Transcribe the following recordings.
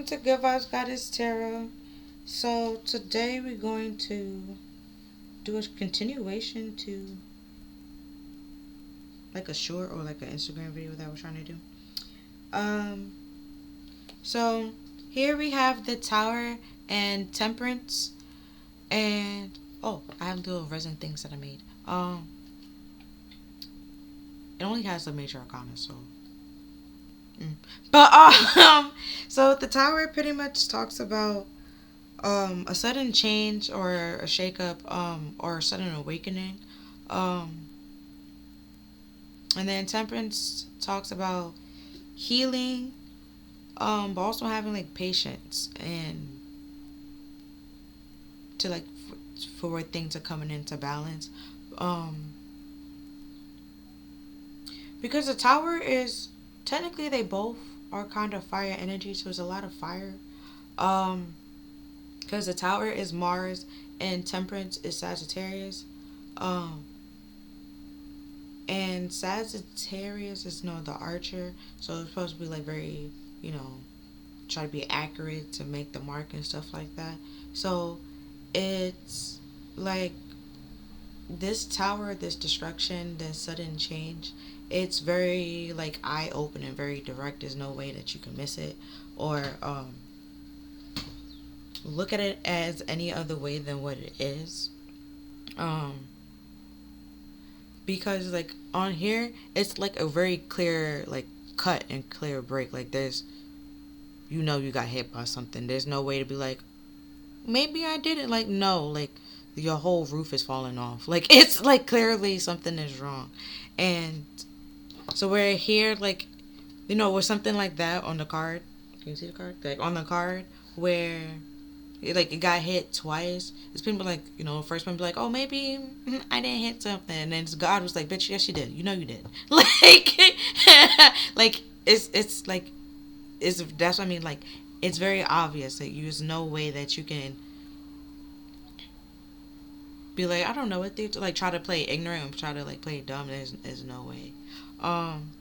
to Good Vibes Goddess Tarot. So today we're going to do a continuation to like a short or like an Instagram video that we're trying to do. Um, so here we have the Tower and Temperance, and oh, I have little resin things that I made. It only has the major arcana, so. But so the Tower pretty much talks about a sudden change or a shakeup, or a sudden awakening, um, and then Temperance talks about healing, but also having like patience and to like for things are coming into balance, um, because the Tower is technically they both are kind of fire energy, so there's a lot of fire, um, because the Tower is Mars and Temperance is Sagittarius. Um, and Sagittarius is the archer, so it's supposed to be like very, try to be accurate to make the mark and stuff like that. So it's like this Tower, this destruction, this sudden change. It's very like eye opening, very direct. There's no way that you can miss it or look at it as any other way than what it is. Um, because like on here it's like a very clear like cut and clear break, like there's you got hit by something, there's no way to be like maybe I didn't, like no, like your whole roof is falling off, like it's like clearly something is wrong. And so we're here like with something like that on the card. Can you see the card? Like on the card where it got hit twice. It's people like, first one be like, oh, maybe I didn't hit something. And then God was like, bitch, yes, you did. You know you did. Like, like, it's like, that's what I mean. Like, it's very obvious that there's no way that you can be like, I don't know what they like, try to play ignorant and try to, like, play dumb. There's no way. Um,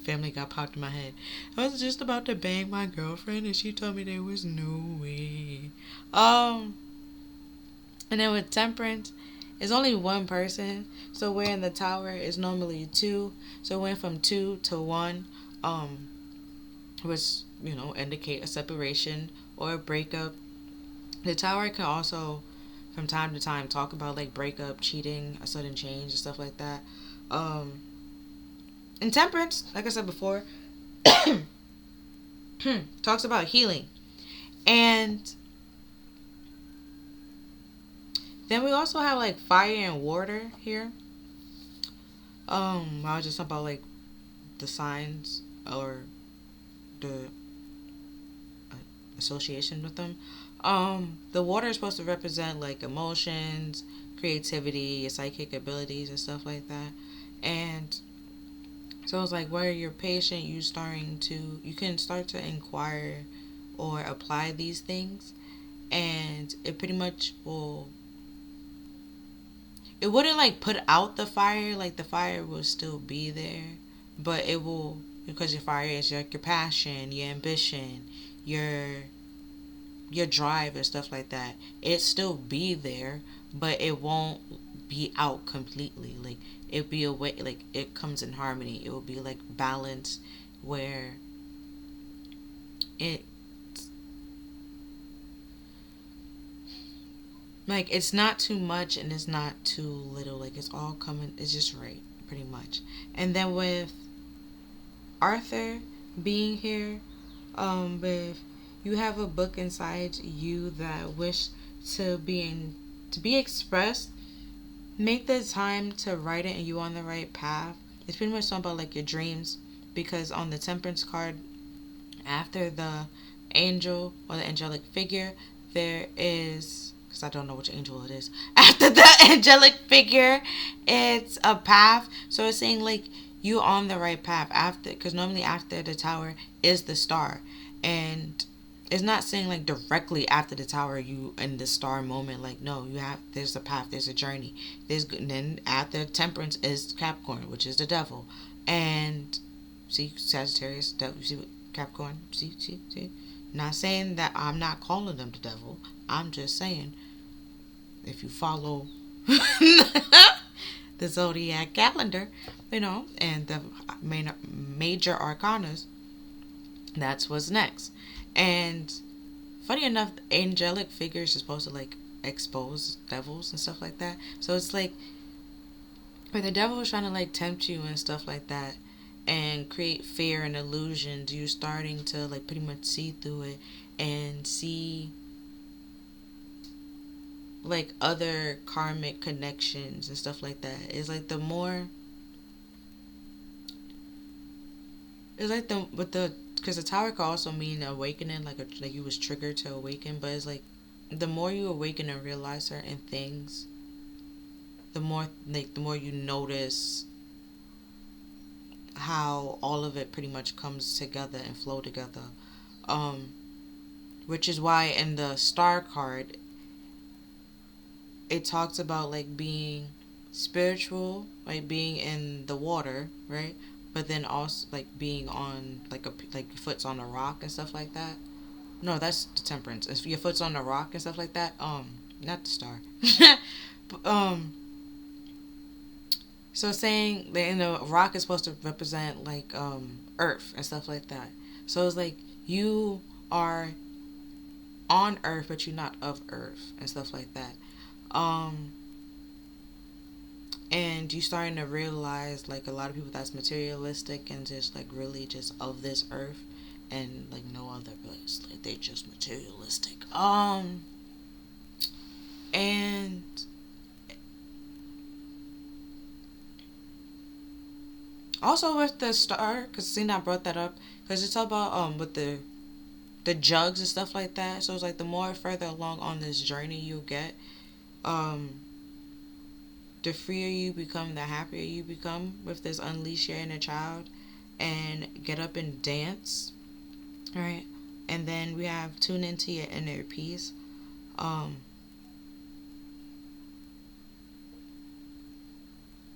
Family got popped in my head. I was just about to bang my girlfriend and she told me there was no way. And then with Temperance, it's only one person. So where in the Tower is normally two. So it went from two to one, which, indicate a separation or a breakup. The Tower can also, from time to time, talk about like breakup, cheating, a sudden change, and stuff like that. And Temperance, like I said before, talks about healing. And then we also have like fire and water here. I was just talking about like the signs or the association with them. The water is supposed to represent like emotions, creativity, your psychic abilities, and stuff like that. And so it's like where you're patient, you can start to inquire or apply these things, and it pretty much it wouldn't like put out the fire, like the fire will still be there, but it will, because your fire is like your passion, your ambition, your drive and stuff like that. It still be there, but it won't be out completely. Like it be a way, like it comes in harmony. It will be like balance, where it like it's not too much and it's not too little. Like it's all coming. It's just right, pretty much. And then with Arthur being here, with you have a book inside you that wish to be expressed. Make the time to write it, and you on the right path. It's pretty much talking about like your dreams, because on the Temperance card, after the angel or the angelic figure, there is, because I don't know which angel it is. After the angelic figure, it's a path. So it's saying like you on the right path after, because normally after the Tower is the star, and it's not saying like directly after the Tower you in the star moment. Like no, there's a path, there's a journey. And then after Temperance is Capricorn, which is the devil, and see Sagittarius, devil. You see what Capricorn. See. Not saying that I'm not calling them the devil. I'm just saying if you follow the zodiac calendar, and the major arcanas, that's what's next. And funny enough, angelic figures are supposed to like expose devils and stuff like that. So it's like when the devil is trying to like tempt you and stuff like that and create fear and illusions, you starting to like pretty much see through it and see like other karmic connections and stuff like that. It's like the more it's like the with the because the tower can also mean awakening, like you was triggered to awaken. But it's like the more you awaken and realize certain things, the more you notice how all of it pretty much comes together and flow together. Um, which is why in the star card it talks about like being spiritual, like being in the water, right? But then also like being on like your foot's on a rock and stuff like that. No, that's the temperance. If your foot's on the rock and stuff like that, not the star. But, so saying that the rock is supposed to represent like earth and stuff like that. So it's like you are on earth but you're not of earth and stuff like that. Um and you starting to realize like a lot of people that's materialistic and just like really just of this earth and like no other place, like they just materialistic. And also with the star, because Cena brought that up, because it's all about with the jugs and stuff like that. So it's like the more further along on this journey you get, um the freer you become, the happier you become with this unleash your inner child and get up and dance, right? And then we have tune into your inner peace. Um,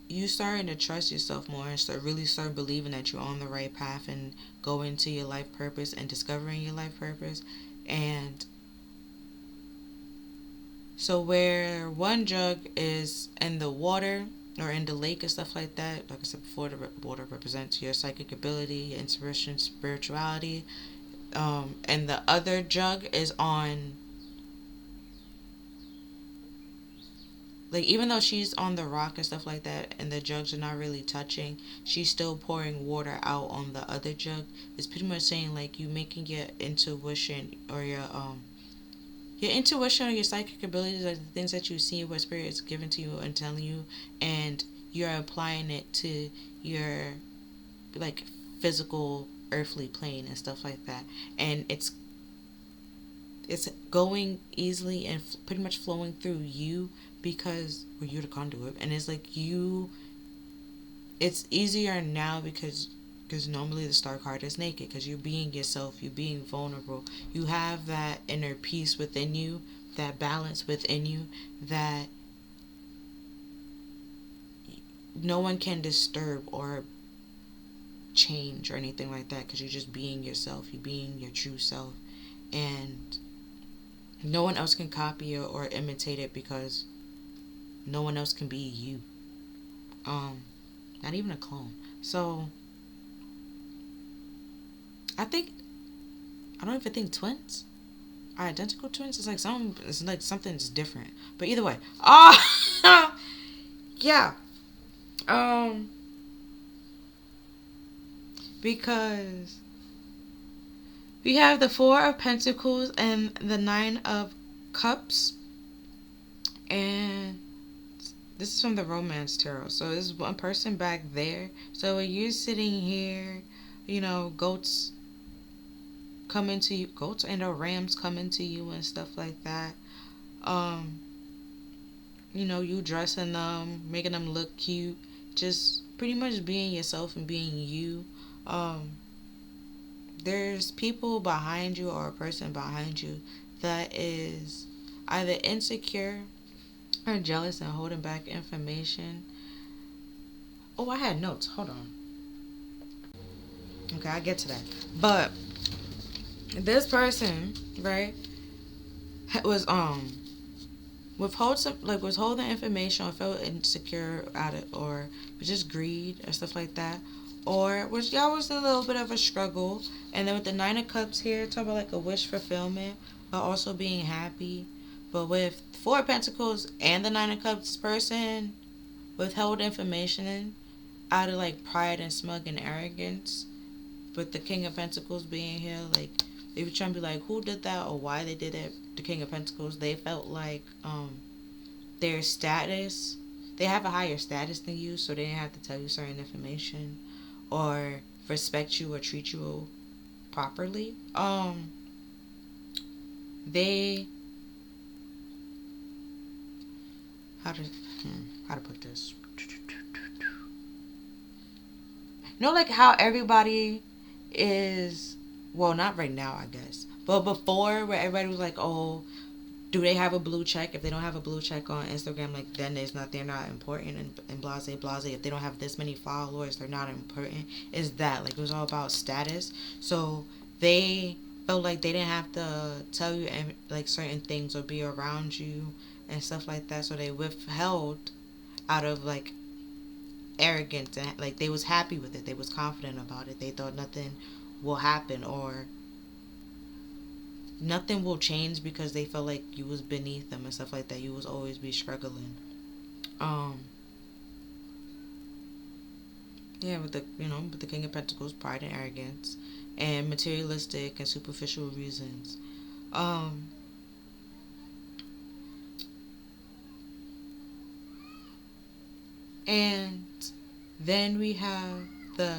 you starting to trust yourself more and start believing that you're on the right path and go into your life purpose and discovering your life purpose. And so where one jug is in the water or in the lake and stuff like that, like I said before, the water represents your psychic ability, your intuition, spirituality. And the other jug is on, like, even though she's on the rock and stuff like that and the jugs are not really touching, she's still pouring water out on the other jug. It's pretty much saying like you making your intuition or your intuition or your psychic abilities are the things that you see what spirit is giving to you and telling you, and you're applying it to your like physical earthly plane and stuff like that. And it's going easily and pretty much flowing through you because you're the conduit. And it's like it's easier now because normally the star card is naked, because you're being yourself, you're being vulnerable, you have that inner peace within you, that balance within you, that no one can disturb or change or anything like that, because you're just being yourself, you're being your true self. And no one else can copy it or imitate it, because no one else can be you. Not even a clone. So I don't even think twins are identical twins. It's like something's different. But either way, yeah. Because we have the Four of Pentacles and the Nine of Cups, and this is from the Romance Tarot. So there's one person back there. So when you're sitting here, goats coming to you, goats and or rams coming to you and stuff like that. You dressing them, making them look cute, just pretty much being yourself and being you. There's people behind you or a person behind you that is either insecure or jealous and holding back information. Oh, I had notes. Hold on. Okay, I get to that. But This person, right, was withholding information, or felt insecure at it, or was just greed or stuff like that, or was y'all was in a little bit of a struggle. And then with the Nine of Cups here, talk about like a wish fulfillment, but also being happy. But with Four of Pentacles and the Nine of Cups person withheld information out of like pride and smug and arrogance. With the King of Pentacles being here, like they were trying to be like who did that or why they did it. The King of Pentacles, they felt like their status, they have a higher status than you, so they didn't have to tell you certain information or respect you or treat you properly. They how to how to put this? You know, like how everybody is, well, not right now, I guess, but before, where everybody was like, oh, do they have a blue check? If they don't have a blue check on Instagram, like then they're not important, and blase. If they don't have this many followers, they're not important. Is that like it was all about status? So they felt like they didn't have to tell you like certain things or be around you and stuff like that. So they withheld out of like arrogance, and like they was happy with it. They was confident about it. They thought nothing will happen or nothing will change because they felt like you was beneath them and stuff like that. You was always be struggling. Um, yeah, with the King of Pentacles, pride and arrogance, and materialistic and superficial reasons. Um, and then we have the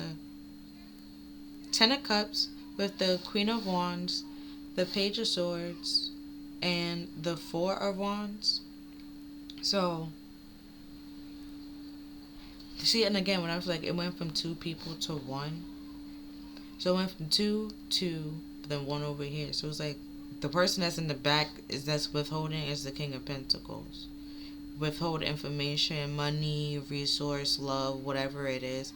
Ten of Cups with the Queen of Wands, the Page of Swords, and the Four of Wands. So, see, and again, when I was like, it went from two people to one. So it went from two, then one over here. So it's like the person that's in the back that's withholding is the King of Pentacles. Withhold information, money, resource, love, whatever it is.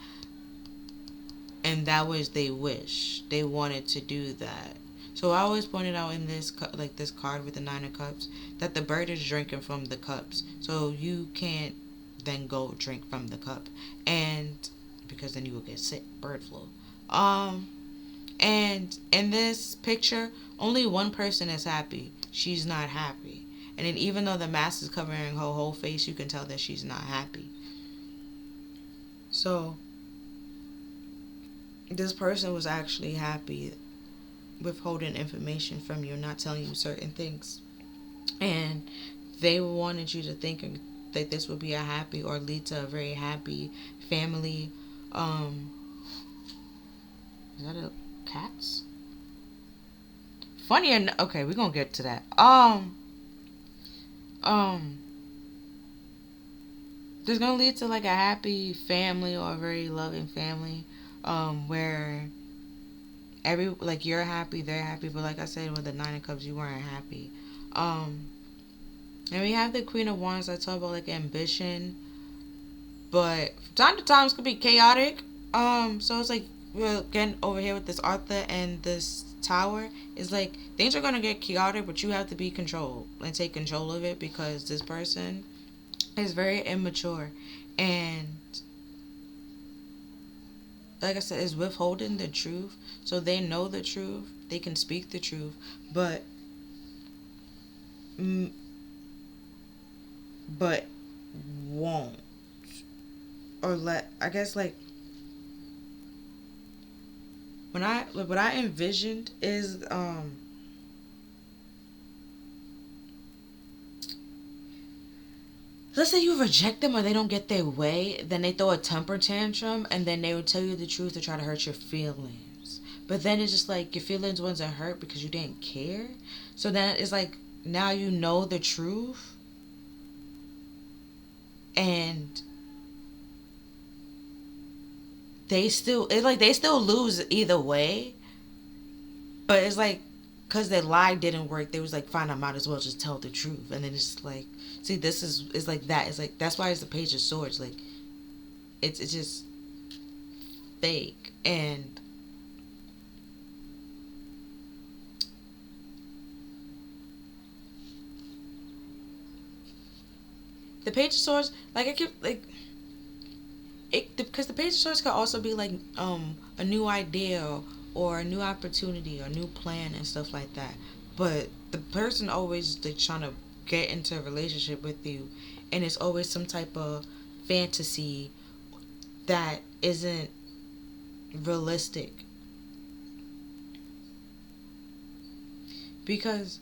And that was they wish. They wanted to do that. So I always pointed out in this this card with the Nine of Cups that the bird is drinking from the cups. So you can't then go drink from the cup, and because then you will get sick, bird flu. And in this picture, only one person is happy. She's not happy. And then even though the mask is covering her whole face, you can tell that she's not happy. So this person was actually happy, withholding information from you, not telling you certain things. And they wanted you to think that this would be a happy or lead to a very happy family. Is that a cats? Funny enough, okay, we're gonna get to that. Um, this gonna lead to like a happy family or a very loving family, where like you're happy, they're happy, but like I said, with the Nine of Cups, you weren't happy. And we have the Queen of Wands. I talk about like ambition, but from time to time, it could be chaotic. So it's like we're getting over here with this Arthur and this Tower. It's like things are gonna get chaotic, but you have to be controlled and take control of it because this person is very immature, and like I said, is withholding the truth. So they know the truth, they can speak the truth, but but won't, or let, I guess, like what I envisioned is let's say you reject them or they don't get their way, then they throw a temper tantrum and then they would tell you the truth to try to hurt your feelings. But then it's just like your feelings wasn't hurt because you didn't care. So then it's like now you know the truth, and they still, it's like they still lose either way. But it's like because their lie didn't work, they was like, fine, I might as well just tell the truth. And then it's like, see, this is, it's like that. It's like that's why it's the Page of Swords. Like it's just fake. And the Page of Swords, like I keep like it because the Page of Swords could also be like a new idea or a new opportunity or new plan and stuff like that. But the person always like trying to get into a relationship with you, and it's always some type of fantasy that isn't realistic. Because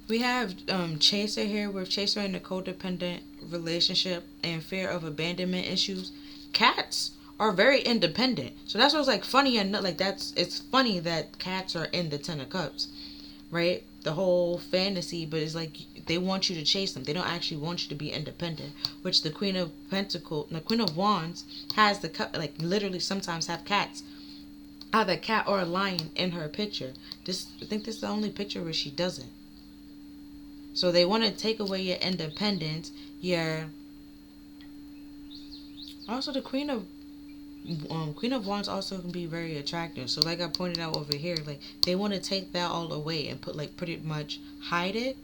we have Chaser here, with Chaser in a codependent relationship and fear of abandonment issues. Cats are very independent, so that's what's like funny and like it's funny that cats are in the Ten of Cups, right? The whole fantasy, but it's like they want you to chase them. They don't actually want you to be independent. Which the Queen of Pentacles, the Queen of Wands, has the cup. Like literally, sometimes have cats, either a cat or a lion in her picture. I think this is the only picture where she doesn't. So they want to take away your independence. Your also the Queen of Wands also can be very attractive. So like I pointed out over here, like they want to take that all away and put like pretty much hide it.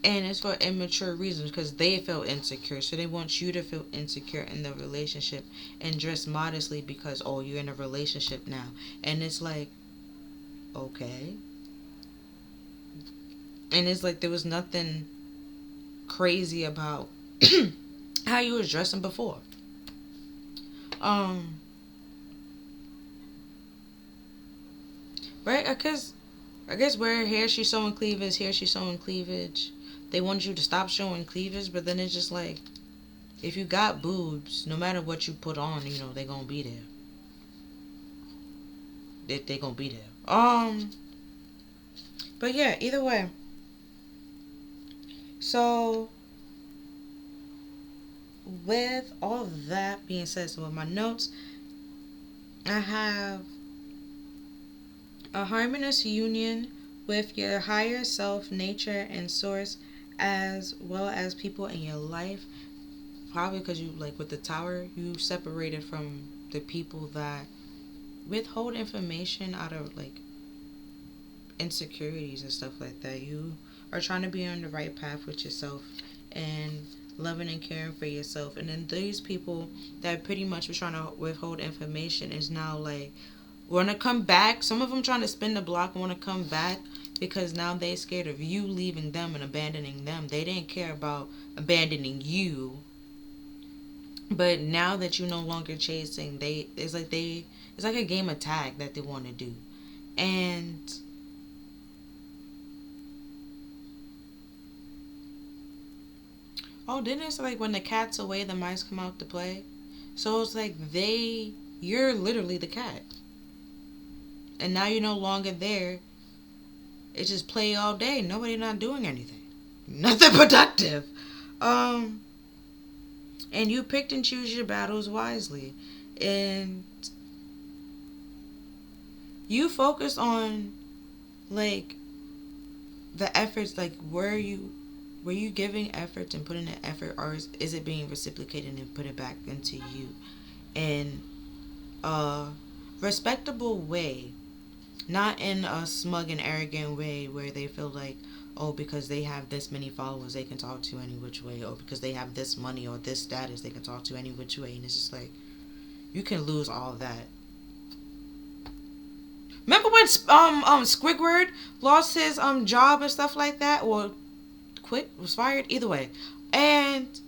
And it's for immature reasons because they feel insecure. So they want you to feel insecure in the relationship and dress modestly because, oh, you're in a relationship now. And it's like, okay. And it's like there was nothing crazy about how you was dressing before. Right? I guess where here she's showing cleavage, here she's showing cleavage. They want you to stop showing cleavage, but then it's just like, if you got boobs, no matter what you put on, you know, they gonna be there. They gonna be there. But yeah, either way. So, with all of that being said, so with my notes, I have a harmonious union with your higher self, nature, and source, as well as people in your life. Probably because you, like with the Tower, you separated from the people that withhold information out of like insecurities and stuff like that. You are trying to be on the right path with yourself and loving and caring for yourself. And then these people that pretty much were trying to withhold information is now like want to come back. Some of them trying to spin the block and want to come back because now they scared of you leaving them and abandoning them. They didn't care about abandoning you, but now that you're no longer chasing, it's like a game of tag that they want to do. And oh, didn't it say like when the cat's away, the mice come out to play? So it's like you're literally the cat. And now you're no longer there. It's just play all day. Nobody not doing anything. Nothing productive. And you picked and choose your battles wisely. And you focus on like the efforts, like were you giving efforts and putting in effort, or is it being reciprocated and put it back into you in a respectable way, not in a smug and arrogant way where they feel like, oh, because they have this many followers they can talk to any which way, or because they have this money or this status they can talk to any which way. And it's just like you can lose all that. Remember when Squidward lost his job and stuff like that, or quit, was fired, either way, and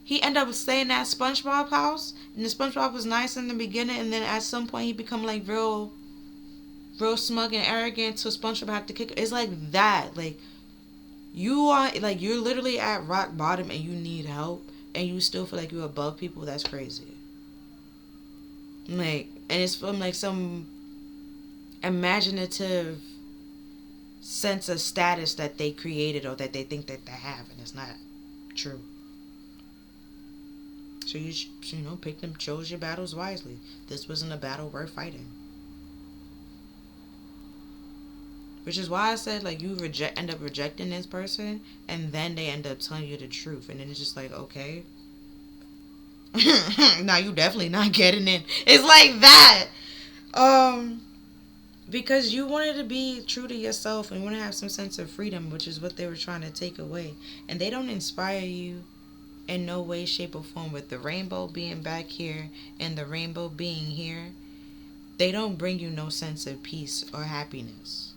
he ended up staying at SpongeBob house, and the SpongeBob was nice in the beginning, and then at some point he become like real smug and arrogant, so SpongeBob had to kick. It's like that. Like you're literally at rock bottom and you need help, and you still feel like you're above people. That's crazy. Like, and it's from like some imaginative sense of status that they created or that they think that they have, and it's not true. So you picked and chose your battles wisely. This wasn't a battle worth fighting. Which is why I said, like, you end up rejecting this person, and then they end up telling you the truth, and then it's just like, okay. Now you definitely not getting it. It's like that. Because you wanted to be true to yourself and want to have some sense of freedom, which is what they were trying to take away. And they don't inspire you in no way, shape, or form. With the rainbow being back here and the rainbow being here, they don't bring you no sense of peace or happiness.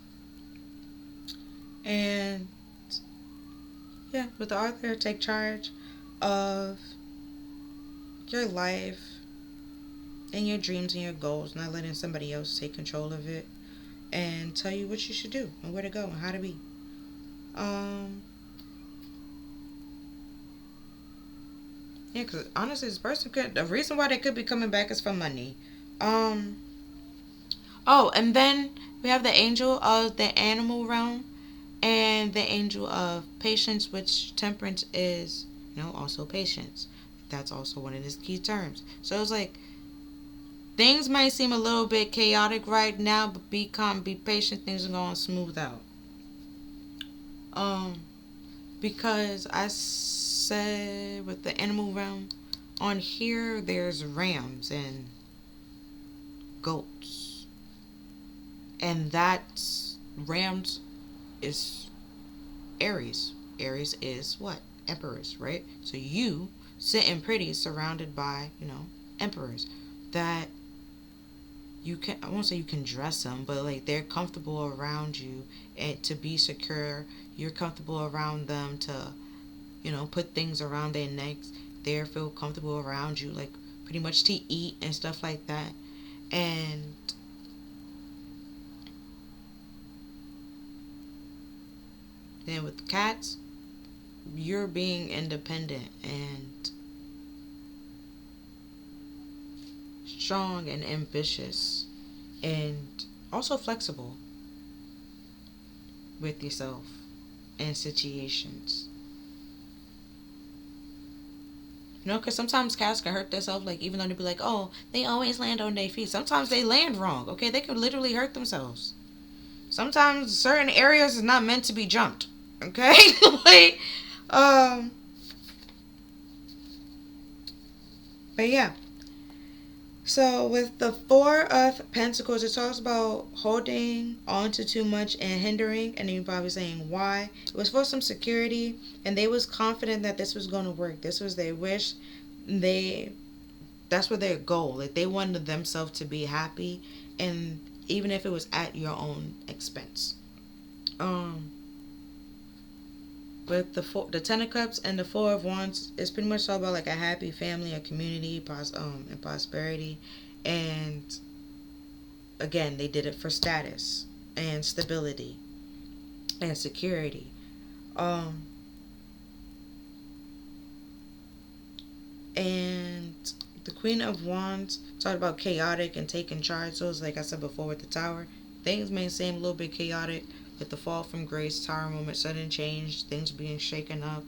And yeah, with the author, take charge of your life and your dreams and your goals, not letting somebody else take control of it and tell you what you should do and where to go and how to be. Um, yeah, because honestly, this person could. The reason why they could be coming back is for money. Um, oh, and then we have the angel of the animal realm and the angel of patience, which temperance is, also patience. That's also one of his key terms. So it's like things might seem a little bit chaotic right now, but be calm, be patient. Things are going to smooth out. Um, because I said with the animal realm on here, there's rams and goats, and that's rams is Aries. Aries is what? Emperors, right? So you sitting pretty surrounded by, emperors that you can, I won't say you can dress them, but like they're comfortable around you and to be secure. You're comfortable around them to, put things around their necks. They feel comfortable around you, like pretty much to eat and stuff like that. And then with the cats, you're being independent and strong and ambitious and also flexible with yourself and situations. Because sometimes cats can hurt themselves, like, even though they be like, oh, they always land on their feet. Sometimes they land wrong, okay? They can literally hurt themselves. Sometimes certain areas is not meant to be jumped, okay? like, um, but yeah. So with the Four of Pentacles, it talks about holding on to too much and hindering, and you're probably saying why. It was for some security, and they was confident that this was going to work. This was their wish. That's what their goal. Like they wanted themselves to be happy, and even if it was at your own expense. Um, with the Ten of Cups and the Four of Wands, it's pretty much all about like a happy family, a community, and prosperity. And again, they did it for status and stability and security. Um, and the Queen of Wands talked about chaotic and taking charge. So it's like I said before with the Tower, things may seem a little bit chaotic with the fall from grace, Tower moment, sudden change, things being shaken up,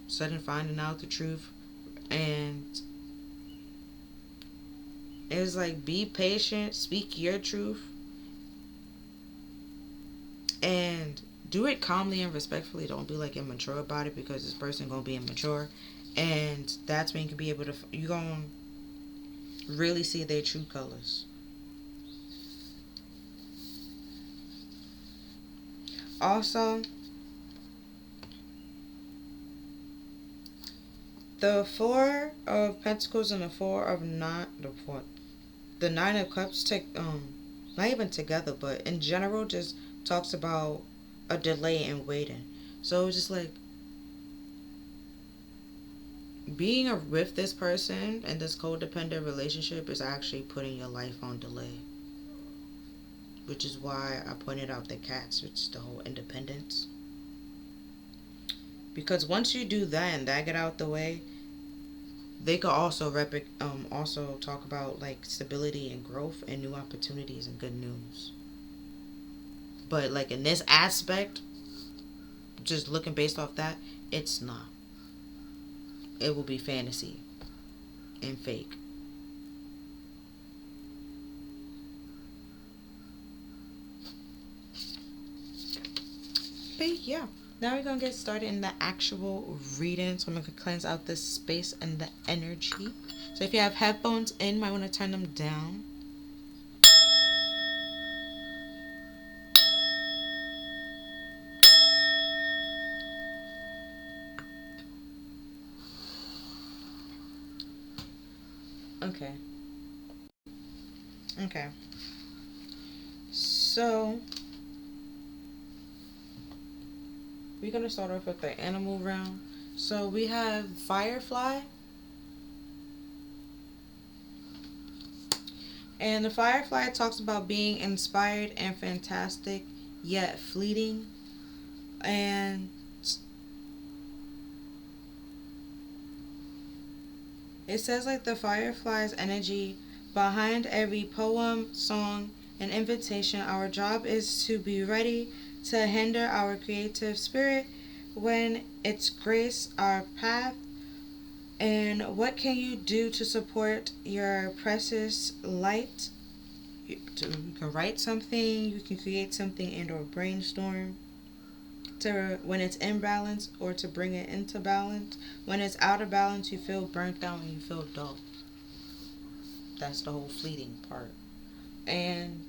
sudden finding out the truth, and it's like be patient, speak your truth, and do it calmly and respectfully. Don't be like immature about it because this person gonna be immature, and that's when you can be able to you gonna really see their true colors. Also, the Four of Pentacles and the Four of not the Nine of Cups take not even together, but in general just talks about a delay in waiting. So it's just like being with this person and this codependent relationship is actually putting your life on delay. Which is why I pointed out the cats, which is the whole independence. Because once you do that and that get out the way, they could also also talk about like stability and growth and new opportunities and good news. But like in this aspect, just looking based off that, it's not. It will be fantasy and fake. But yeah, now we're gonna get started in the actual reading. So I'm gonna cleanse out this space and the energy. So if you have headphones in, you might want to turn them down. Okay. Okay. So we're gonna start off with the animal round. So we have Firefly, and the Firefly talks about being inspired and fantastic, yet fleeting. And it says like the Firefly's energy behind every poem, song, and invitation. Our job is to be ready to hinder our creative spirit when it's grace our path. And what can you do to support your precious light? You can write something, you can create something, and or brainstorm to when it's in balance or to bring it into balance. When it's out of balance, you feel burnt out and you feel dull. That's the whole fleeting part. And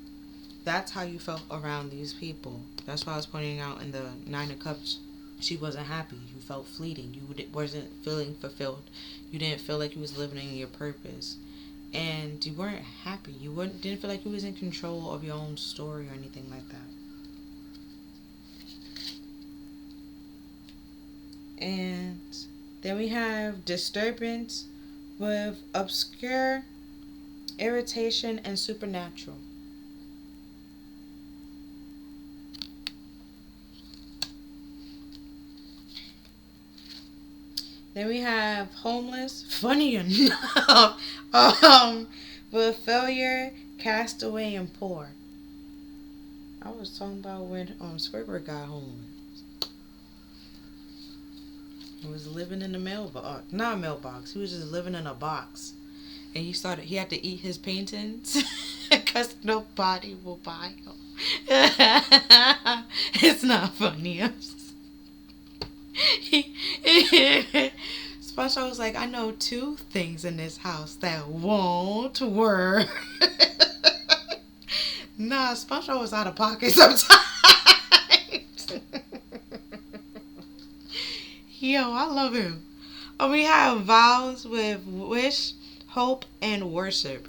that's how you felt around these people. That's why I was pointing out in the Nine of Cups. She wasn't happy. You felt fleeting. You wasn't feeling fulfilled. You didn't feel like you was living in your purpose, and you weren't happy. You didn't feel like you was in control of your own story or anything like that. And then we have disturbance with obscure, irritation, and supernatural. Then we have homeless, funny enough, with failure, castaway, and poor. I was talking about when Squidward got homeless. He was living in the mailbox. Not a mailbox. He was just living in a box. And he had to eat his paintings because nobody will buy them. It's not funny. SpongeBob was like, I know two things in this house that won't work. Nah, SpongeBob was out of pocket sometimes. Yo, I love him. We have vows with wish, hope, and worship.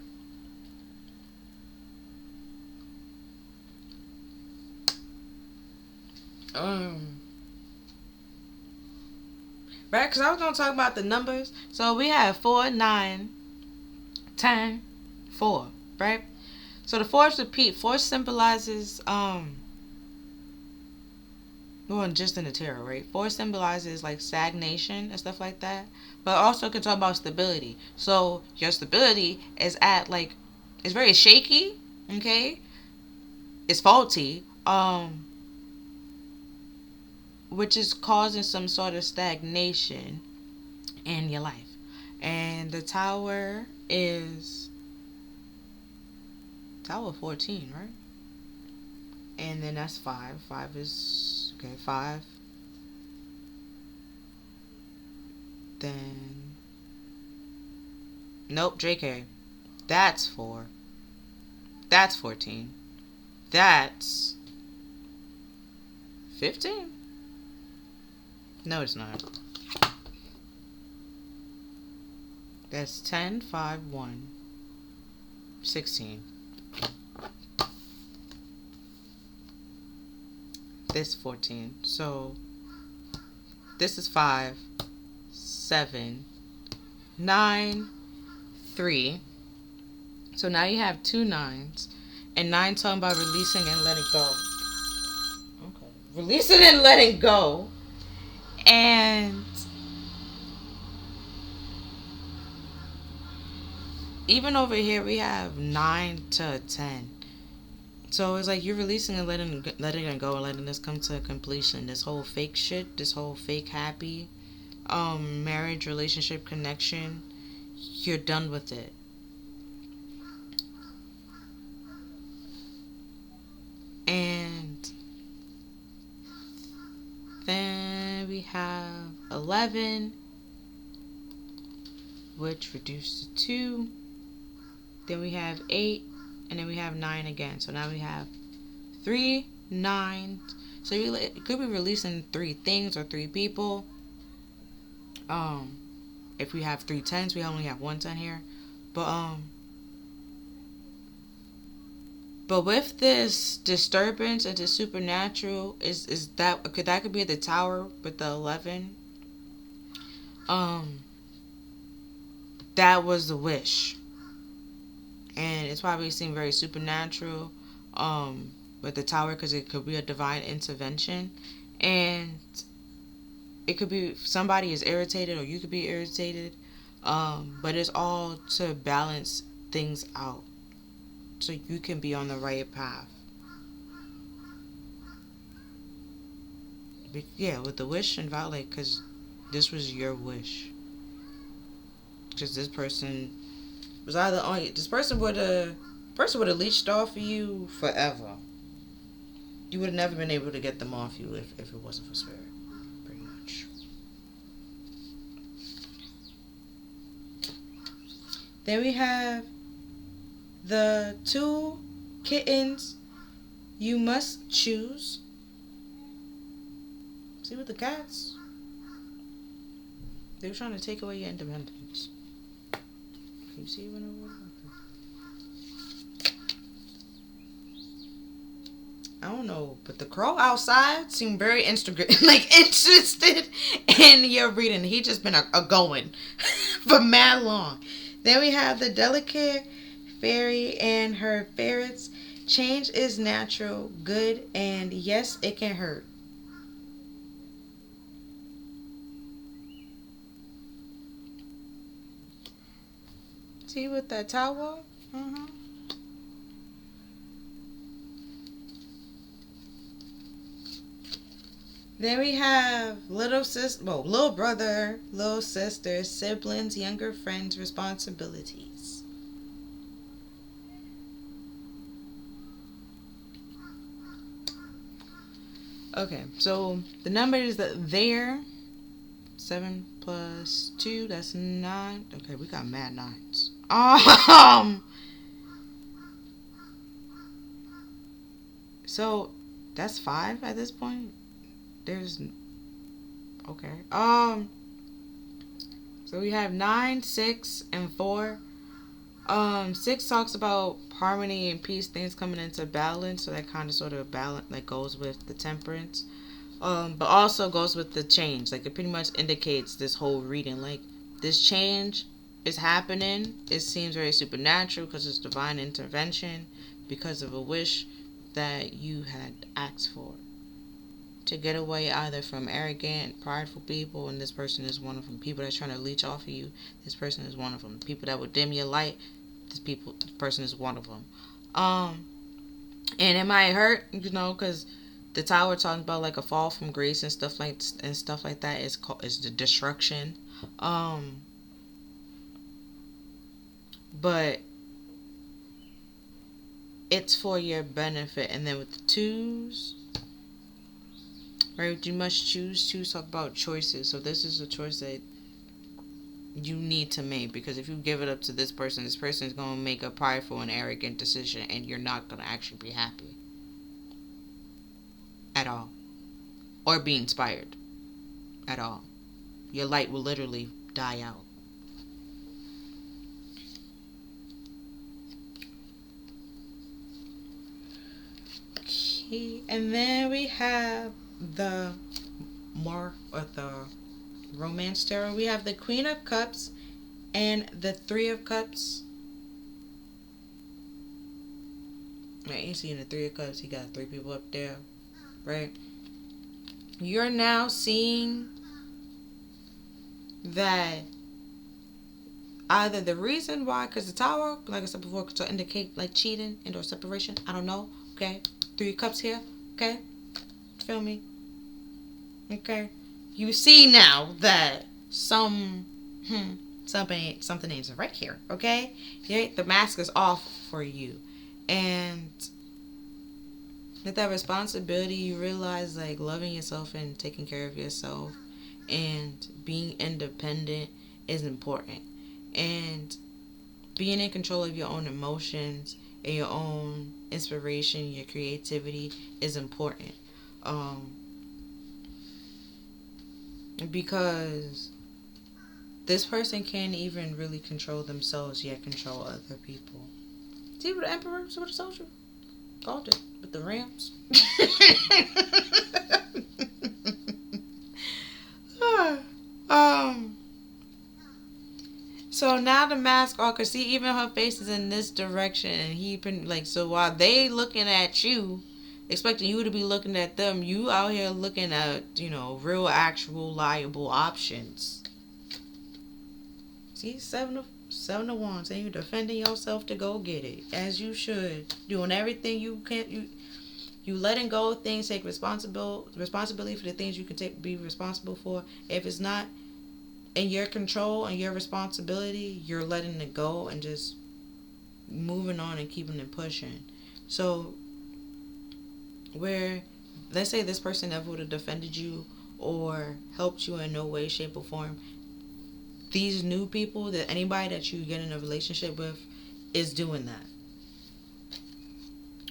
Right, because I was going to talk about the numbers. So we have 4, 9, 10, 4, right? So the 4's repeat. 4 symbolizes, well, just in the tarot, right? 4 symbolizes like stagnation and stuff like that. But also can talk about stability. So your stability is at like, it's very shaky, okay? It's faulty, which is causing some sort of stagnation in your life. And the tower is tower 14, right? And then that's 5. 5 is okay. 5. Then nope, JK. That's 4. That's 14. That's 15. No, it's not. That's 10, 5, 1, 16. This 14. So this is 5, 7, 9, 3. So now you have 2 9s. And 9 talking about releasing and letting go. Okay. Releasing and letting go. And even over here we have 9 to 10. So it's like you're releasing and letting it go and letting this come to completion. This whole fake shit, this whole fake happy marriage, relationship, connection, you're done with it. And then we have 11, which reduced to 2. Then we have 8, and then we have 9 again. So now we have 3 9s. So you could be releasing 3 things or 3 people. If we have 3 10s, we only have 1 10 here. But but with this disturbance and the supernatural, is that could be the tower with the 11. Um, that was the wish, and it's probably seemed very supernatural. With the tower, because it could be a divine intervention, and it could be somebody is irritated or you could be irritated. But it's all to balance things out so you can be on the right path. But yeah, with the wish and vow, like, because this was your wish. Because this person was either on you. This person would have leached off of you forever. You would have never been able to get them off you if it wasn't for spirit. Pretty much. Then we have the 2 kittens you must choose. See, with the cats, they were trying to take away your independence. Can you see when I don't know, but the crow outside seemed very interested in your reading. He just been a going for mad long. Then we have the delicate fairy and her ferrets. Change is natural, good, and yes, it can hurt. See with that towel? Mm-hmm. Then we have little brother, little sister, siblings, younger friends, responsibilities. Okay, so the numbers that there, 7 plus 2, that's 9. Okay, we got mad 9s. So that's 5 at this point. There's okay. So we have 9, 6, and 4. 6 talks about harmony and peace, things coming into balance. So that kind of sort of balance, like, goes with the temperance. But also goes with the change. Like, it pretty much indicates this whole reading. Like, this change is happening. It seems very supernatural because it's divine intervention because of a wish that you had asked for. To get away either from arrogant, prideful people, and this person is one of them. People that's trying to leech off of you, this person is one of them. People that would dim your light, this person is one of them. And it might hurt, because the tower talking about like a fall from grace and stuff like that is the destruction. But it's for your benefit. And then with the 2s. Right, you must choose. Choose talk about choices. So this is a choice that you need to make, because if you give it up to this person is going to make a prideful and arrogant decision, and you're not going to actually be happy at all, or be inspired at all. Your light will literally die out. Okay, and then we have the romance tarot. We have the Queen of Cups and the 3 of Cups. Right, you see in the 3 of Cups, you got 3 people up there, right? You're now seeing that either the reason why, because the tower, like I said before, could indicate like cheating and or separation. I don't know. Okay, 3 of Cups here. Okay, feel me? Okay, you see now that something ain't right here. Okay, the mask is off for you, and with that responsibility, you realize like loving yourself and taking care of yourself and being independent is important, and being in control of your own emotions and your own inspiration, your creativity is important. Because This person can't even really control themselves yet control other people. See what the Emperor, see what the soldier called it with the Rams. um. So now the mask off, cause see, even her face is in this direction, and he been like, so while they looking at you, expecting you to be looking at them, you out here looking at, real, actual, liable options. See, seven of wands, and you defending yourself to go get it, as you should, doing everything you can. You letting go of things, take responsibility for the things you can be responsible for. If it's not in your control and your responsibility, you're letting it go and just moving on and keeping it pushing. So, where, let's say this person never would have defended you or helped you in no way, shape, or form, these new people, that anybody that you get in a relationship with is doing that.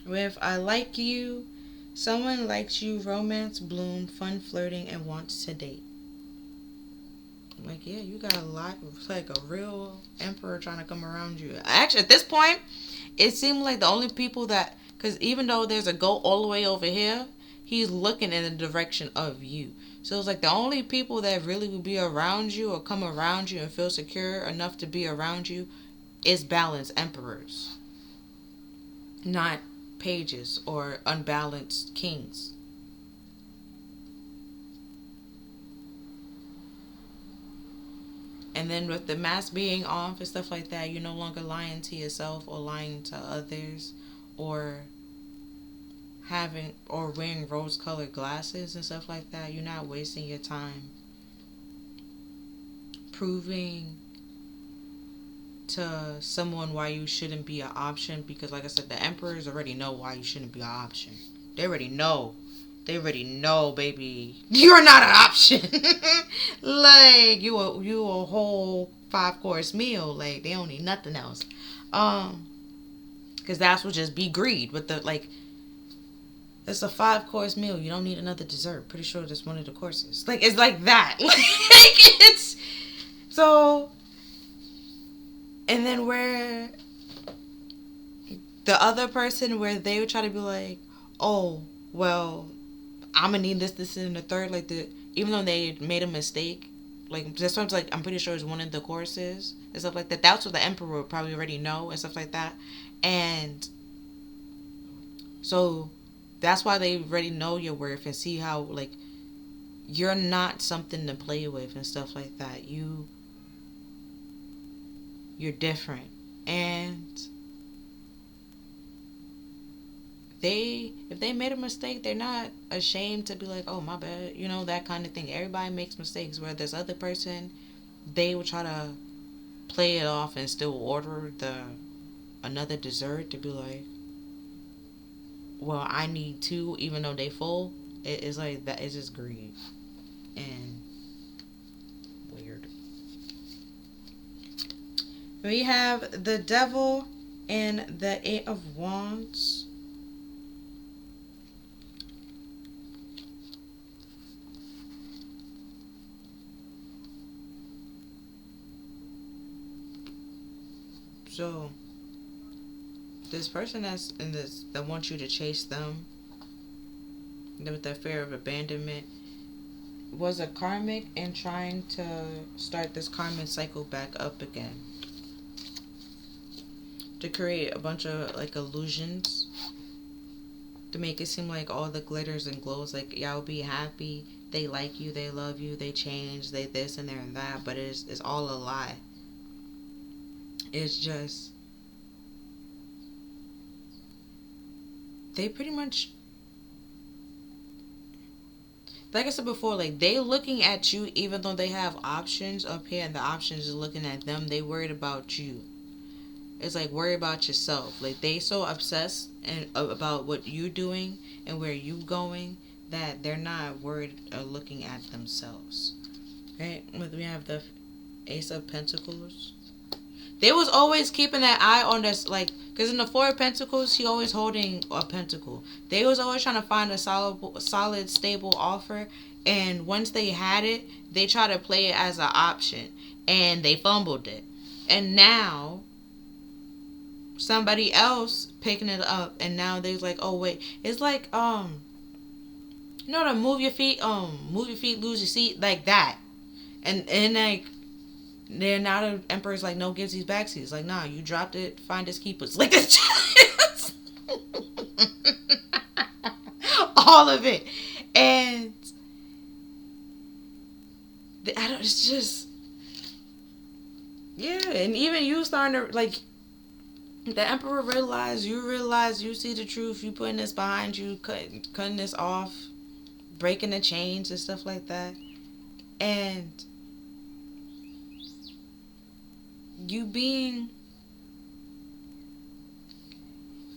With I like you, someone likes you, romance, bloom, fun flirting, and wants to date. Like, yeah, you got a lot, like a real emperor trying to come around you. Actually, at this point, it seemed like the only people that, because even though there's a goat all the way over here, he's looking in the direction of you. So it's like the only people that really would be around you or come around you and feel secure enough to be around you is balanced emperors, not pages or unbalanced kings. And then with the mask being off and stuff like that, you're no longer lying to yourself or lying to others or having or wearing rose-colored glasses and stuff like that. You're not wasting your time proving to someone why you shouldn't be an option, because like I said, the emperors already know why you shouldn't be an option. They already know. They already know, baby. You're not an option. Like you a whole 5-course meal. Like they don't need nothing else. Because that's what just be greed with the like. It's a 5-course meal. You don't need another dessert. Pretty sure that's one of the courses. Like it's like that. Like it's so. And then where the other person, where they would try to be like, oh well, I'm gonna need this, and the third. Like even though they made a mistake, like this one's like I'm pretty sure it's one of the courses and stuff like that. That's what the emperor would probably already know and stuff like that, and so that's why they already know your worth and see how like you're not something to play with and stuff like that. You're different, and if they made a mistake, they're not ashamed to be like, oh my bad, that kind of thing. Everybody makes mistakes. Where this other person, they will try to play it off and still order another dessert to be like, well, I need two even though they full. It's like that. It's just greed and weird. We have the devil and the 8 of Wands. So, this person that's in this, that wants you to chase them, with that fear of abandonment, was a karmic and trying to start this karmic cycle back up again. To create a bunch of like illusions. To make it seem like all the glitters and glows, like y'all be happy, they like you, they love you, they change, they this and there and that, but it's all a lie. It's just, they pretty much, like I said before, like they looking at you even though they have options up here and the options is looking at them. They worried about you. It's like worry about yourself. Like they so obsessed and about what you're doing and where you going that they're not worried or looking at themselves. Okay, we have the Ace of Pentacles. They was always keeping that eye on this, like, because in the 4 of Pentacles, he always holding a pentacle. They was always trying to find a solid, stable offer, And once they had it, they try to play it as an option, and they fumbled it. And now somebody else picking it up, and now they're like, oh wait, it's like you know, to move your feet, lose your seat, like that. And like, then now the emperor's like, no gives these backseats. Like, nah, you dropped it, find its keepers. Like this. All of it. And I don't, it's just, yeah. And even you starting to, like, the emperor realize, you see the truth, you putting this behind you, cutting this off, breaking the chains and stuff like that. And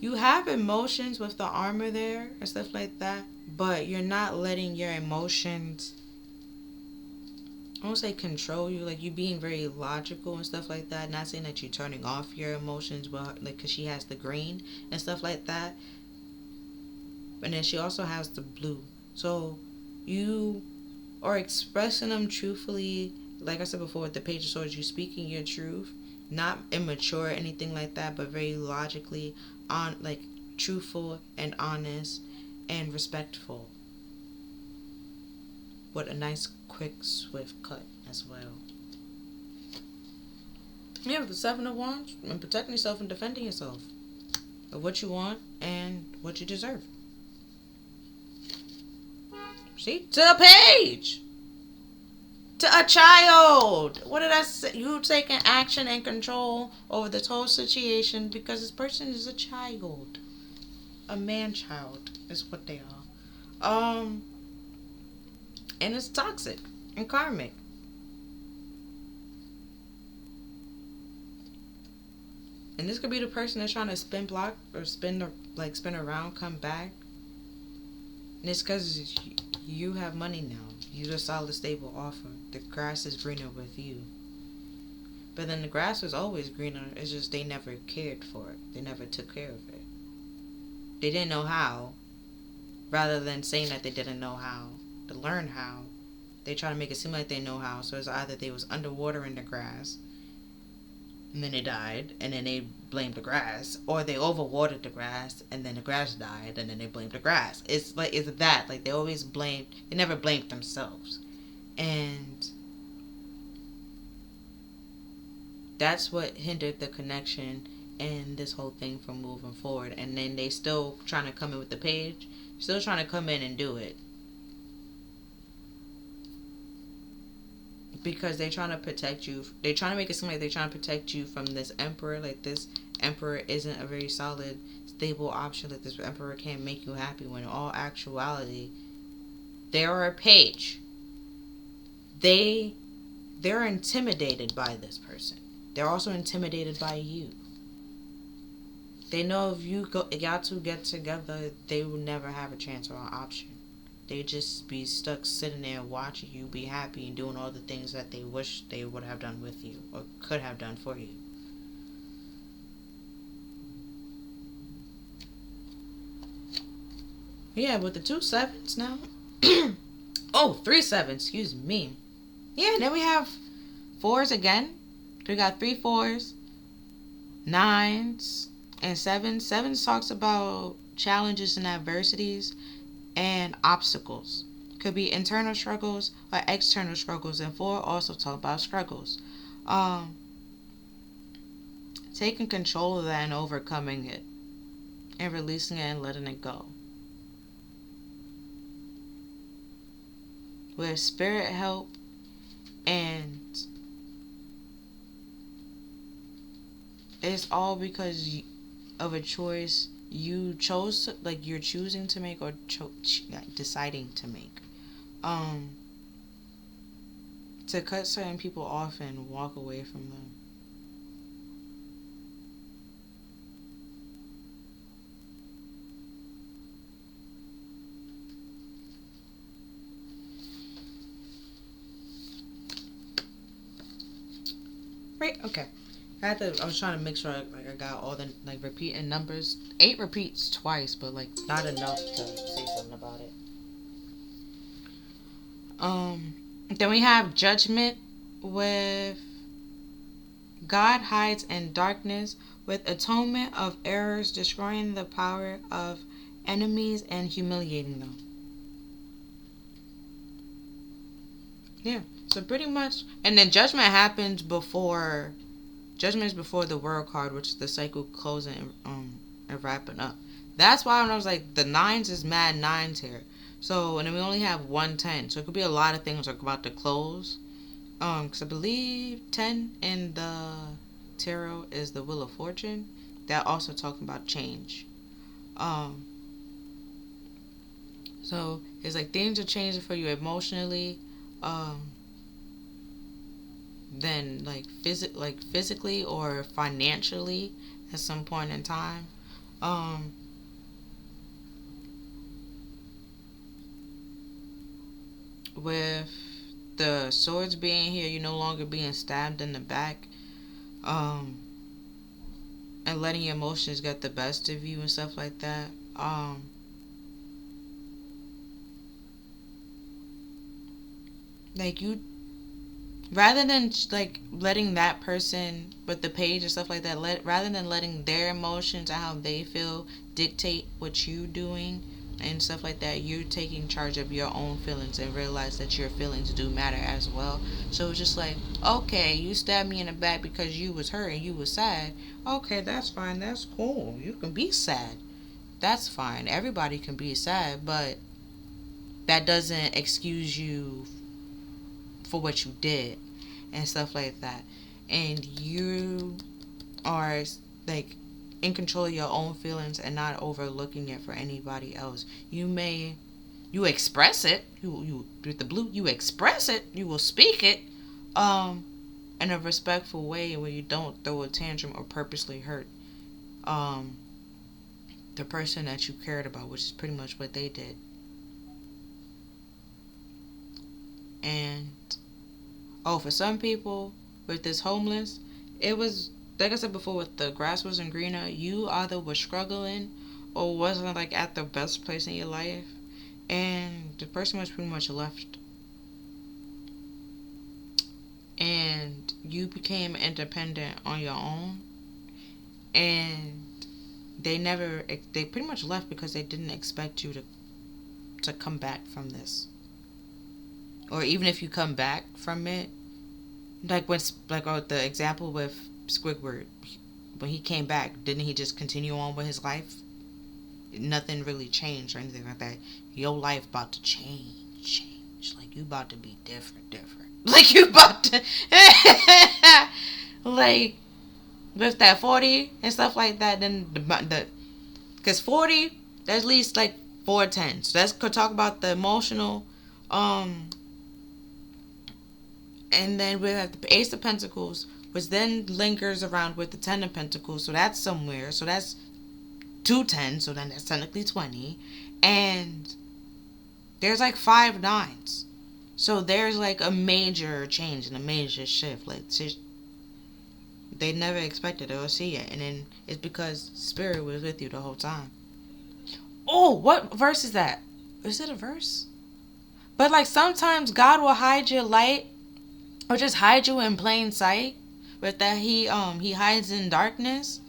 you have emotions with the armor there and stuff like that, but you're not letting your emotions, I won't say control you, like you being very logical and stuff like that. Not saying that you're turning off your emotions, but like, because she has the green and stuff like that, and then she also has the blue. So you are expressing them truthfully. Like I said before, with the Page of Swords, you speaking your truth, not immature or anything like that, but very logically, on, like, truthful and honest and respectful, with a nice, quick, swift cut as well. Yeah, with the Seven of Wands, and protecting yourself and defending yourself of what you want and what you deserve. See? To a page! To a child! What did I say? You taking action and control over this whole situation because this person is a child. A man-child is what they are. And it's toxic and karmic. And this could be the person that's trying to spin block or spin around, come back. And it's because you have money now. You're the solid, stable offer. The grass is greener with you. But then the grass was always greener. It's just they never cared for it. They never took care of it. They didn't know how. Rather than saying that they didn't know how, to learn how, they try to make it seem like they know how. So it's either they was underwater in the grass, and then they died, and then they blamed the grass, or they overwatered the grass, and then the grass died, and then they blamed the grass. It's like, it's that, like, they always blamed, they never blamed themselves. And that's what hindered the connection and this whole thing from moving forward. And then they still trying to come in with the page, still trying to come in and do it. Because they're trying to protect you. They're trying to make it seem like they're trying to protect you from this emperor. Like, this emperor isn't a very solid, stable option. Like, this emperor can't make you happy, when in all actuality, they are a page. They're intimidated by this person. They're also intimidated by you. They know if y'all two get together, they will never have a chance or an option. They just be stuck sitting there watching you be happy and doing all the things that they wish they would have done with you or could have done for you. Yeah, with the 2 sevens now. Oh, 3 sevens, excuse me. Yeah, and then we have 4s again. We got 3 4s, 9s, and 7s. 7s talks about challenges and adversities and obstacles. Could be internal struggles or external struggles. And 4 also talk about struggles. Taking control of that and overcoming it, and releasing it and letting it go. With spirit help and it's all because of a choice you chose to, like, you're choosing to make, or deciding to make. To cut certain people off and walk away from them. Right, okay. I was trying to make sure I got all the, like, repeating numbers. 8 repeats twice, but, like, not enough to say something about it. Then we have judgment with God hides in darkness with atonement of errors, destroying the power of enemies and humiliating them. Yeah. So pretty much, and then judgment happens before. Judgment is before the world card, which is the cycle closing and wrapping up. That's why when I was like, the nines is mad nines here. So, and then we only have 110. So it could be a lot of things like about to close. Because I believe 10 in the tarot is the Wheel of Fortune. That also talking about change. Um, so it's like things are changing for you emotionally. Then like physically or financially at some point in time. Um, with the swords being here, you're no longer being stabbed in the back. Um, and letting your emotions get the best of you and stuff like that. Like you, rather than like letting that person with the page and stuff like that, rather than letting their emotions and how they feel dictate what you doing and stuff like that, you're taking charge of your own feelings and realize that your feelings do matter as well. So it's just like, okay, you stabbed me in the back because you was hurt and you was sad. Okay, that's fine, that's cool, you can be sad, that's fine, everybody can be sad, but that doesn't excuse you for what you did and stuff like that. And you are like in control of your own feelings and not overlooking it for anybody else. You express it. You with the blue, you express it. You will speak it, um, in a respectful way where you don't throw a tantrum or purposely hurt, um, the person that you cared about, which is pretty much what they did. And oh, for some people with this homeless, it was like I said before, with the grass wasn't greener. You either were struggling or wasn't like at the best place in your life, and the person was pretty much left, and you became independent on your own, and they pretty much left because they didn't expect you to come back from this, or even if you come back from it, like when like the example with Squidward, when he came back, didn't he just continue on with his life? Nothing really changed or anything like that. Your life about to change. Like you about to be different. Like you about to, like with that 40 and stuff like that. Then the because 40, there's at least like 4 10s. So let's talk about the emotional, um, and then we have the Ace of Pentacles, which then lingers around with the Ten of Pentacles. So that's somewhere. So that's 2 10s. So then that's technically 20, and there's like 5 9s. So there's like a major change and a major shift. Like they never expected it or see it, and then it's because Spirit was with you the whole time. Oh, what verse is that? Is it a verse? But like sometimes God will hide your light or just hide you in plain sight. With that he hides in darkness.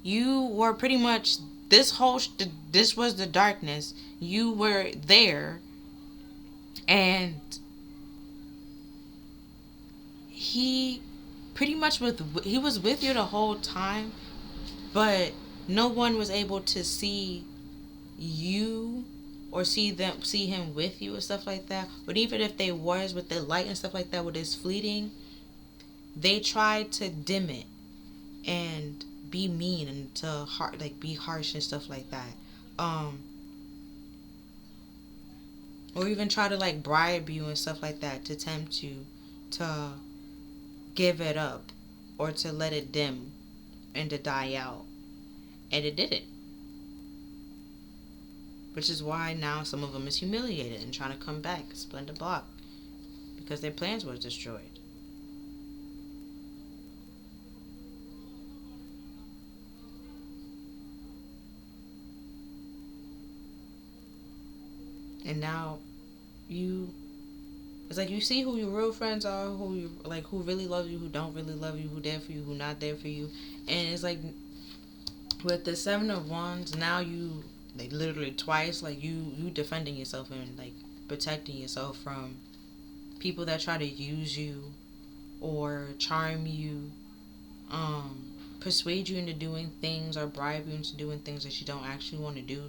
You were pretty much this was the darkness. You were there, and he pretty much he was with you the whole time, but no one was able to see you or see him with you and stuff like that. But even if they was with the light and stuff like that, with this fleeting, they tried to dim it and be mean and to be harsh and stuff like that. Um, or even try to like bribe you and stuff like that to tempt you to give it up or to let it dim and to die out. And it didn't. Which is why now some of them is humiliated and trying to come back, splendid block, because their plans were destroyed. And now you It's like you see who your real friends are, who you like, who really love you, who don't really love you, who there for you, who not there for you. And it's like with the Seven of Wands, now you like literally twice, like you defending yourself and like protecting yourself from people that try to use you or charm you, persuade you into doing things or bribe you into doing things that you don't actually want to do.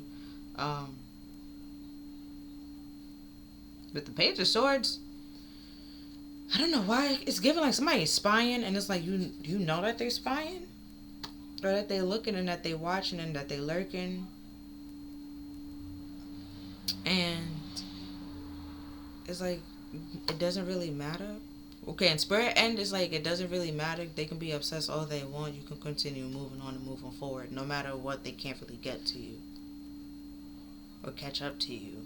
Um, but the Page of Swords, I don't know why it's given like somebody is spying, and it's like you know that they're spying, or that they're looking, and that they're watching, and that they're lurking, and it's like it doesn't really matter. Okay, and Spirit End is like it doesn't really matter. They can be obsessed all they want. You can continue moving on and moving forward, no matter what. They can't really get to you or catch up to you,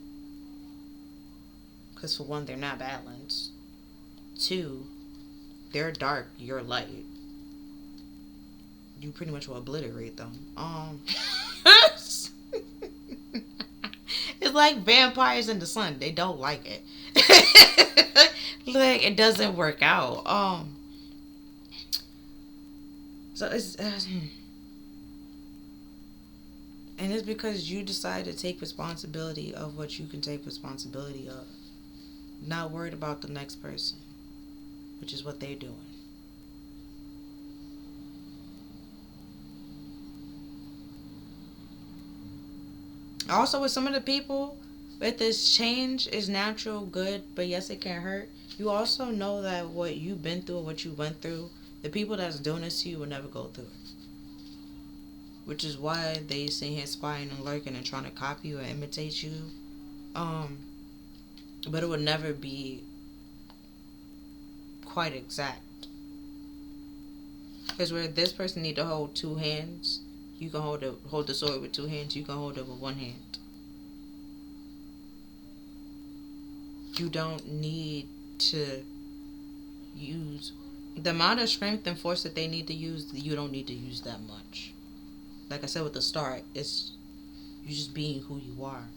because for one, they're not balanced. Two, they're dark. You're light. You pretty much will obliterate them. It's like vampires in the sun. They don't like it. Like it doesn't work out. So it's and it's because you decide to take responsibility of what you can take responsibility of, not worried about the next person, which is what they're doing. Also, with some of the people, with this change is natural, good, but yes, it can hurt. You also know that what you've been through, what you went through, the people that's doing this to you will never go through it. Which is why they sit here spying and lurking and trying to copy you and imitate you. But it would never be quite exact. Because where this person need to hold two hands, you can hold the sword with two hands. You can hold it with one hand. You don't need to use the amount of strength and force that they need to use. You don't need to use that much. Like I said with the start, it's you just being who you are.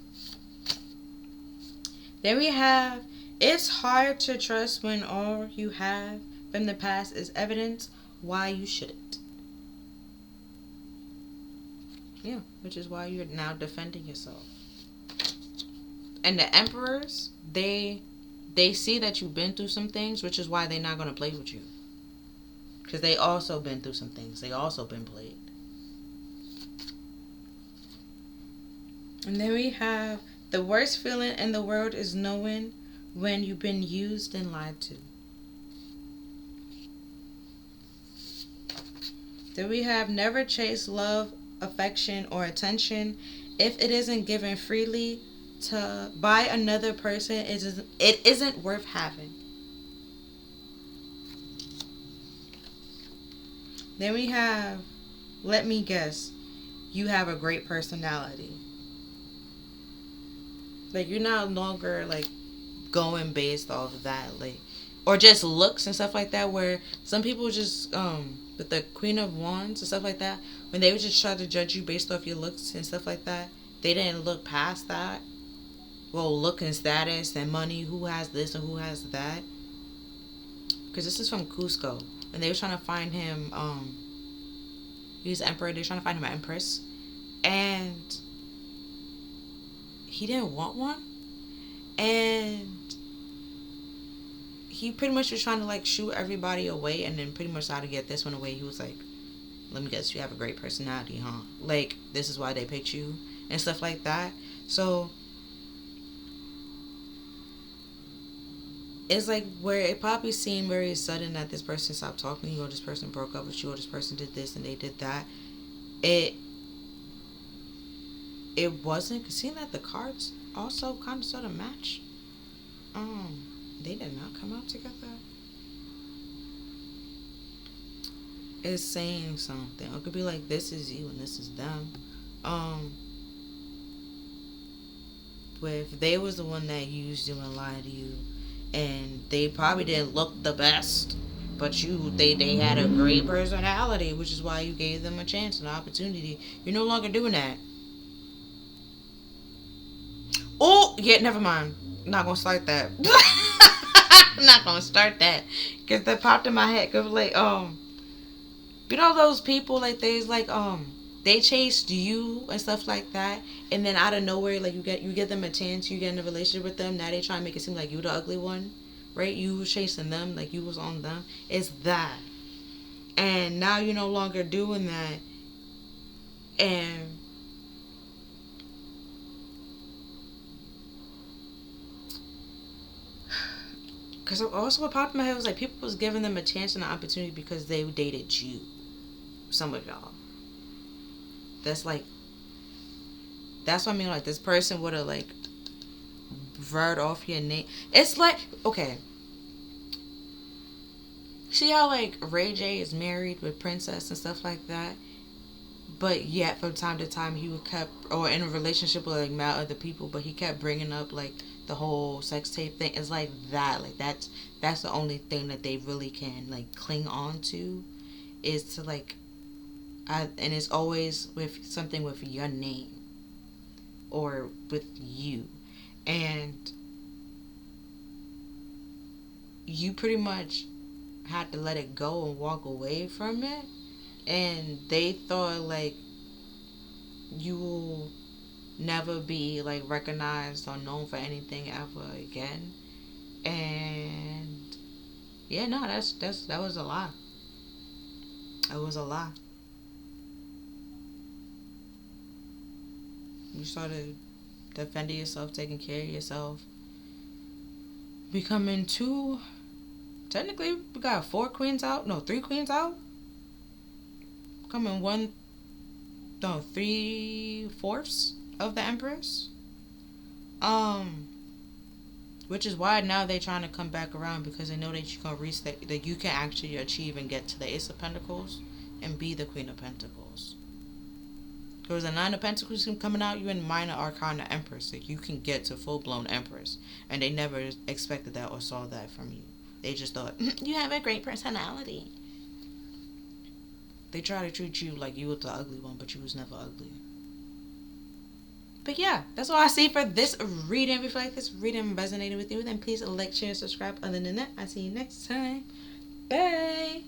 Then we have, it's hard to trust when all you have from the past is evidence why you shouldn't. Yeah, which is why you're now defending yourself. And the emperors, they see that you've been through some things, which is why they're not going to play with you. Because they also been through some things. They also been played. And then we have, the worst feeling in the world is knowing when you've been used and lied to. Then we have, never chase love, affection, or attention if it isn't given freely to by another person. It isn't worth having. Then we have, let me guess, you have a great personality. Like, you're no longer like going based off of that, like, or just looks and stuff like that, where some people just with the Queen of Wands and stuff like that, when they would just try to judge you based off your looks and stuff like that, they didn't look past that. Well, look and status and money, who has this and who has that. Because this is from Cusco, and they were trying to find him, he's emperor, they were trying to find him an empress, and he didn't want one, and he pretty much was trying to like shoot everybody away, and then pretty much how to get this one away, he was like, let me guess, you have a great personality, huh? Like, this is why they picked you and stuff like that. So it's like where it probably seemed very sudden that this person stopped talking to you, or this person broke up with you, or this person did this and they did that. It wasn't, because seeing that the cards also kind of sort of match. They did not come out together. It's saying something. It could be like, this is you and this is them. But if they was the one that used you and lied to you, and they probably didn't look the best, but they had a great personality, which is why you gave them a chance, an opportunity. You're no longer doing that. Oh, yeah, never mind. I'm not gonna start that. I'm not gonna start that because that popped in my head. Cause like you know those people like they chased you and stuff like that, and then out of nowhere like you get them a chance, you get in a relationship with them. Now they try to make it seem like you the ugly one, right? You was chasing them like you was on them. It's that, and now you're no longer doing that, and because also what popped in my head was like people was giving them a chance and an opportunity because they dated you. Some of y'all. That's like that's what I mean. Like this person would have like vered off your name. It's like okay. See how like Ray J is married with Princess and stuff like that, but yet from time to time he would kept or in a relationship with like mad other people, but he kept bringing up like the whole sex tape thing. It's like that. Like that's the only thing that they really can like cling on to is to like and it's always with something with your name or with you, and you pretty much had to let it go and walk away from it, and they thought like you will never be like recognized or known for anything ever again. And yeah, no, that was a lie. It was a lie. You started defending yourself, taking care of yourself, becoming two. Technically, we got 4 queens out. No, 3 queens out. Coming one. No, 3/4 of the Empress. Which is why now they're trying to come back around because they know that you can reach that you can actually achieve and get to the Ace of Pentacles and be the Queen of Pentacles. There was a 9 of Pentacles coming out. You're in Minor Arcana Empress. Like you can get to full blown Empress, and they never expected that or saw that from you. They just thought you have a great personality. They try to treat you like you was the ugly one, but you was never ugly. But yeah, that's all I see for this reading. If you feel like this reading resonated with you, then please like, share, and subscribe. Other than that, I'll see you next time. Bye.